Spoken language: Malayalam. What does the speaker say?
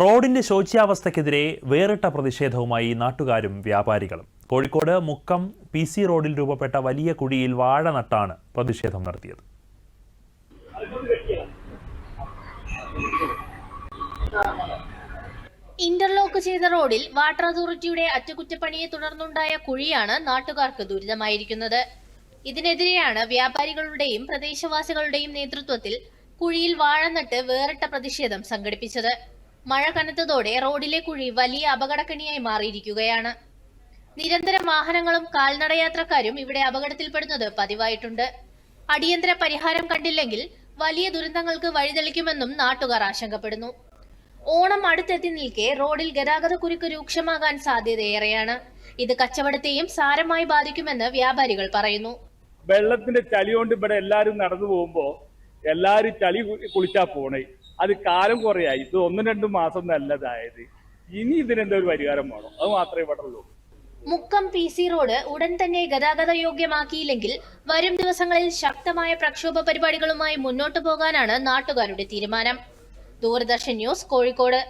റോഡിന്റെ ശോച്യാവസ്ഥയ്ക്കെതിരെ വേറിട്ട പ്രതിഷേധവുമായി നാട്ടുകാരും വ്യാപാരികളും. കോഴിക്കോട് മുക്കം PC റോഡിൽ രൂപപ്പെട്ട വലിയ കുഴിയിൽ വാഴ നട്ടാണ് പ്രതിഷേധം നടത്തിയത്. ഇന്റർലോക്ക് ചെയ്ത റോഡിൽ വാട്ടർ അതോറിറ്റിയുടെ അറ്റകുറ്റപ്പണിയെ തുടർന്നുണ്ടായ കുഴിയാണ് നാട്ടുകാർക്ക് ദുരിതമായിരിക്കുന്നത്. ഇതിനെതിരെയാണ് വ്യാപാരികളുടെയും പ്രദേശവാസികളുടെയും നേതൃത്വത്തിൽ കുഴിയിൽ വാഴ നട്ട് വേറിട്ട പ്രതിഷേധം സംഘടിപ്പിച്ചത്. മഴ കനത്തതോടെ റോഡിലെ കുഴി വലിയ അപകടക്കണിയായി മാറിയിരിക്കുകയാണ്. നിരന്തരം വാഹനങ്ങളും കാൽനടയാത്രക്കാരും ഇവിടെ അപകടത്തിൽപ്പെടുന്നത് പതിവായിട്ടുണ്ട്. അടിയന്തര പരിഹാരം കണ്ടില്ലെങ്കിൽ വലിയ ദുരന്തങ്ങൾക്ക് വഴിതെളിക്കുമെന്നും നാട്ടുകാർ ആശങ്കപ്പെടുന്നു. ഓണം അടുത്തെത്തി നിൽക്കെ റോഡിൽ ഗതാഗതക്കുരുക്ക് രൂക്ഷമാകാൻ സാധ്യതയേറെയാണ്. ഇത് കച്ചവടത്തെയും സാരമായി ബാധിക്കുമെന്ന് വ്യാപാരികൾ പറയുന്നു. വെള്ളത്തിന്റെ ചളി കൊണ്ട് ഇവിടെ എല്ലാരും നടന്നു പോകുമ്പോ എല്ലാരും ചളി കുളിച്ചാ പോണേ. അത് കാലം കുറയായി, ഇത് 1-2 മാസം നല്ലതായത്. ഇനി ഇതിനെന്താ ഒരു പരിഹാരം വേണം, അത് മാത്രമേ പറയുള്ളൂ. മുക്കം PC റോഡ് ഉടൻ തന്നെ ഗതാഗത യോഗ്യമാക്കിയില്ലെങ്കിൽ വരും ദിവസങ്ങളിൽ ശക്തമായ പ്രക്ഷോഭ പരിപാടികളുമായി മുന്നോട്ടു പോകാനാണ് നാട്ടുകാരുടെ തീരുമാനം. ദൂരദർശൻ ന്യൂസ്, കോഴിക്കോട്.